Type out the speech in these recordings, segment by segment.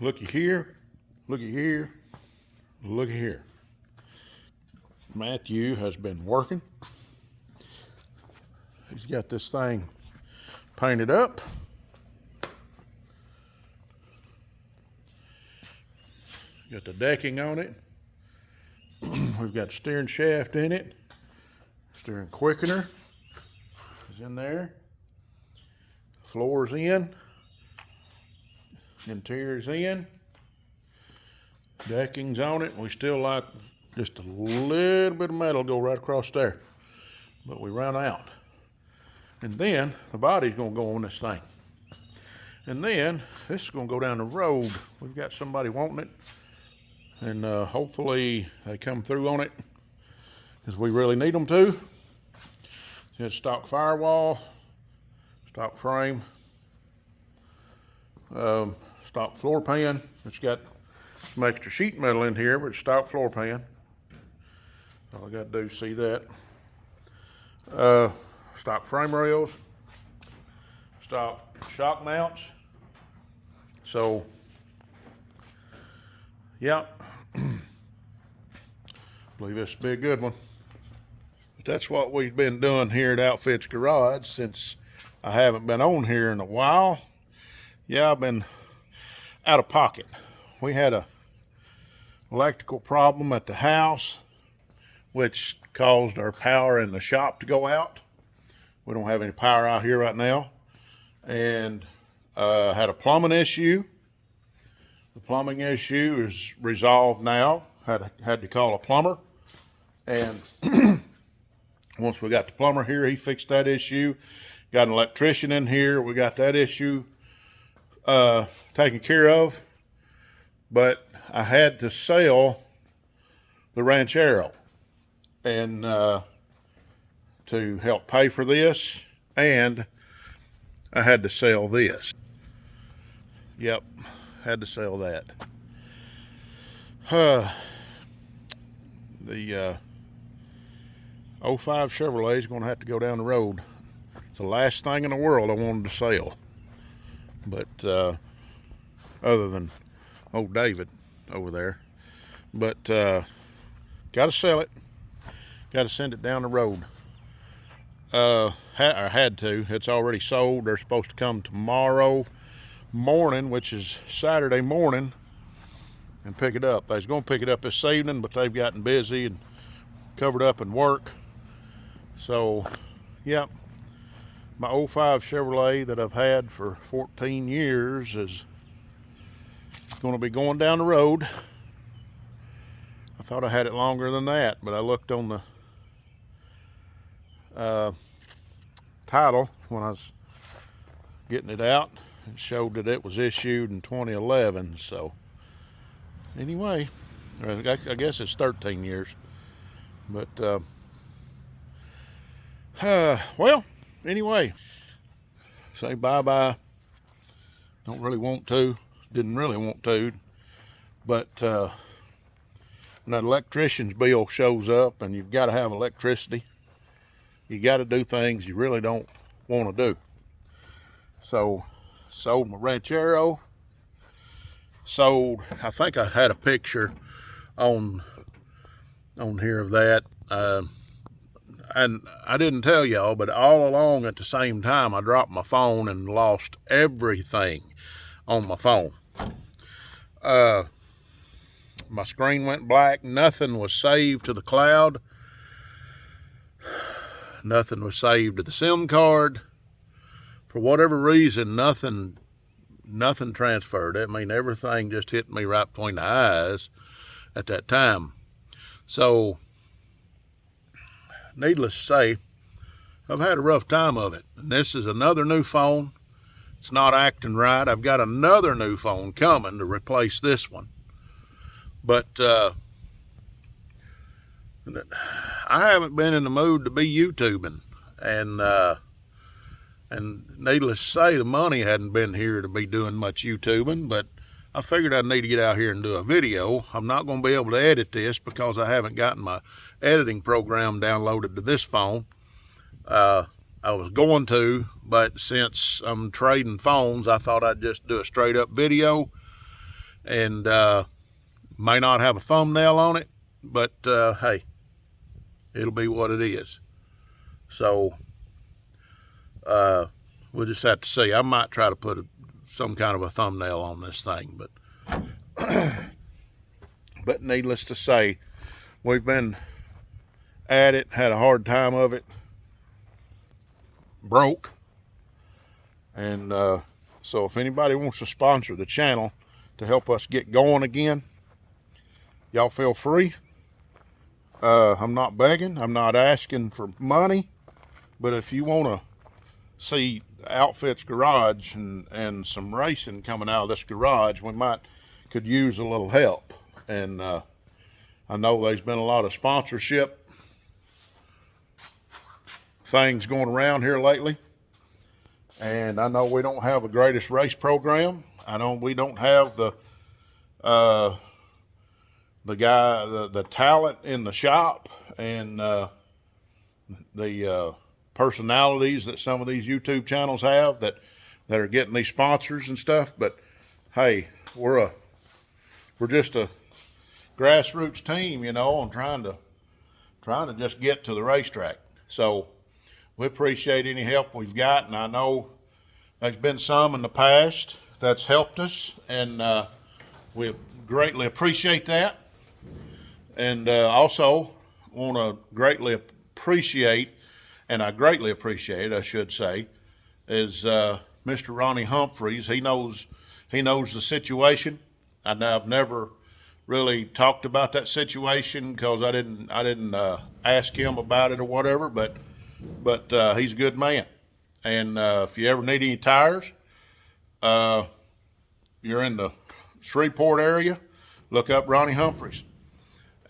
Looky here, looky here, looky here. Matthew has been working. He's got this thing painted up. Got the decking on it. We've got the steering shaft in it. Steering quickener is in there. Floor's in. Interior's in. Decking's on it. We still like just a little bit of metal go right across there. But we ran out. And then the body's gonna go on this thing. And then this is gonna go down the road. We've got somebody wanting it. And hopefully they come through on it because we really need them to. It's stock firewall, stock frame, stock floor pan. It's got some extra sheet metal in here, but it's stock floor pan. All I got to do is see that. Stock frame rails, stock shock mounts. So, yeah, believe this will be a good one. But that's what we've been doing here at Outfits Garage since I haven't been on here in a while. Yeah, I've been out of pocket. We had a electrical problem at the house, which caused our power in the shop to go out. We don't have any power out here right now. And had a plumbing issue. The plumbing issue is resolved now. Had to call a plumber. And once we got the plumber here, he fixed that issue. Got an electrician in here. We got that issue taken care of. But I had to sell the Ranchero and to help pay for this, and I had to sell this. Yep, had to sell that. The 05 Chevrolet is going to have to go down the road. It's the last thing in the world I wanted to sell. But other than old David over there. But got to sell it. Got to send it down the road. I had to. It's already sold. They're supposed to come tomorrow morning, which is Saturday morning, and pick it up. They was going to pick it up this evening, but they've gotten busy and covered up in work. So, yeah, my 05 Chevrolet that I've had for 14 years is going to be going down the road. I thought I had it longer than that, but I looked on the title when I was getting it out. It showed that it was issued in 2011. So anyway, I guess it's 13 years. But well, anyway, say bye-bye. Don't really want to. Didn't really want to. But when that electrician's bill shows up and you've got to have electricity, you got to do things you really don't want to do. So sold my Ranchero. Sold, I think I had a picture on here of that. And I didn't tell y'all, but all along at the same time, I dropped my phone and lost everything on my phone. My screen went black. Nothing was saved to the cloud. Nothing was saved to the SIM card. For whatever reason, nothing transferred. I mean, everything just hit me right between the eyes at that time. So, needless to say, I've had a rough time of it. And this is another new phone. It's not acting right. I've got another new phone coming to replace this one. But I haven't been in the mood to be YouTubing. And needless to say, the money hadn't been here to be doing much YouTubing, but I figured I'd need to get out here and do a video. I'm not going to be able to edit this because I haven't gotten my editing program downloaded to this phone. I was going to, but since I'm trading phones, I thought I'd just do a straight up video and may not have a thumbnail on it, but hey, it'll be what it is. So we'll just have to see. I might try to put some kind of a thumbnail on this thing, but needless to say, we've been at it, had a hard time of it, broke, and so if anybody wants to sponsor the channel to help us get going again, y'all feel free. I'm not begging, I'm not asking for money, but if you want to see Outfits Garage and some racing coming out of this garage, we could use a little help. And I know there's been a lot of sponsorship things going around here lately, and I know we don't have the greatest race program. I know we don't have the talent in the shop, and the personalities that some of these YouTube channels have that are getting these sponsors and stuff. But hey, we're just a grassroots team, you know, and trying to just get to the racetrack. So we appreciate any help we've got, and I know there's been some in the past that's helped us, and we greatly appreciate that. And also want to greatly appreciate, and I greatly appreciate, I should say, is Mr. Ronnie Humphreys. He knows the situation. I've never really talked about that situation because I didn't ask him about it or whatever. But he's a good man, and if you ever need any tires, you're in the Shreveport area, look up Ronnie Humphreys.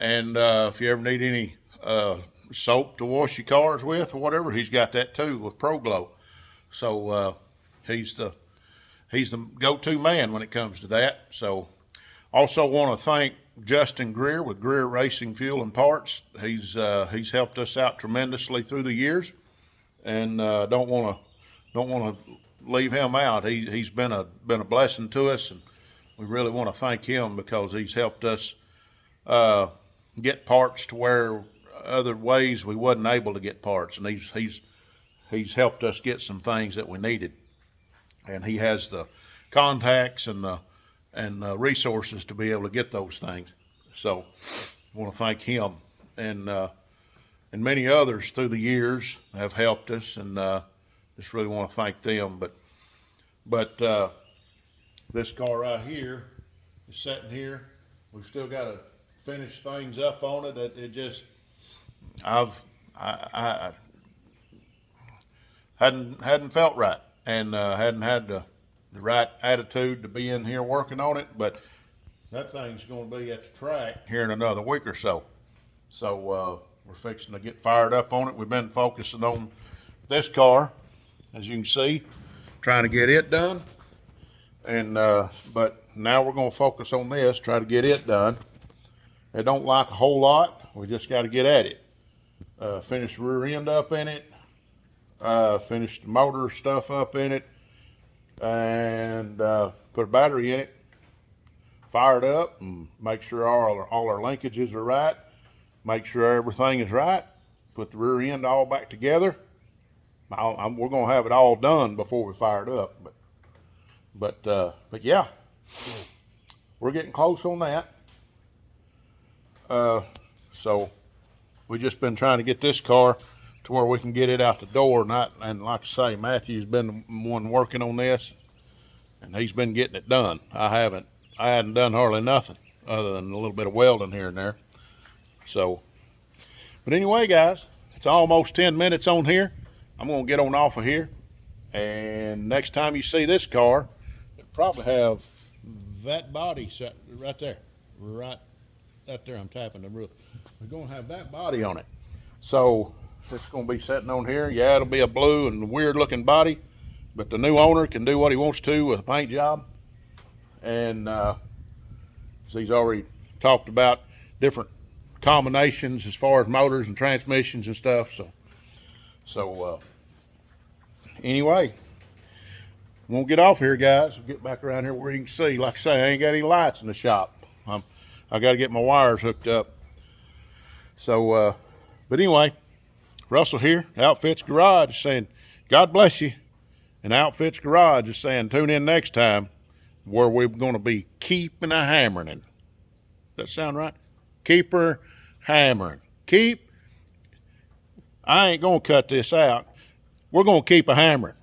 And if you ever need any soap to wash your cars with or whatever, he's got that too with ProGlow. So he's the go-to man when it comes to that. So also want to thank Justin Greer with Greer Racing Fuel and Parts. He's helped us out tremendously through the years, and don't want to leave him out. He's been a blessing to us, and we really want to thank him because he's helped us get parts to where other ways we wasn't able to get parts, and he's helped us get some things that we needed, and he has the contacts and the resources to be able to get those things. So I want to thank him, and many others through the years have helped us, and just really want to thank them. But this car right here is sitting here. We've still got to finish things up on it. It just, I hadn't felt right, and hadn't had the right attitude to be in here working on it. But that thing's going to be at the track here in another week or so. So we're fixing to get fired up on it. We've been focusing on this car, as you can see, trying to get it done. And but now we're going to focus on this, try to get it done. It don't like a whole lot. We just got to get at it. Finish the rear end up in it. Finish the motor stuff up in it. And put a battery in it. Fire it up and make sure all our linkages are right. Make sure everything is right. Put the rear end all back together. We're going to have it all done before we fire it up. But yeah, we're getting close on that. So we just been trying to get this car to where we can get it out the door. And like I say, Matthew's been the one working on this, and he's been getting it done. I hadn't done hardly nothing other than a little bit of welding here and there. So, but anyway, guys, it's almost 10 minutes on here. I'm going to get on off of here. And next time you see this car, it'll probably have that body set right there. Right there, I'm tapping the roof. We're going to have that body on it. So it's going to be sitting on here. Yeah, it'll be a blue and weird looking body, but the new owner can do what he wants to with a paint job. And so he's already talked about different combinations as far as motors and transmissions and stuff. So anyway, Won't get off here, guys. We'll get back around here where you can see. Like I say, I ain't got any lights in the shop. I got to get my wires hooked up. So, but anyway, Russell here, Outfits Garage, saying, God bless you. And Outfits Garage is saying, tune in next time where we're going to be keeping a hammering. Does that sound right? Keeper hammering. I ain't going to cut this out. We're going to keep a hammering.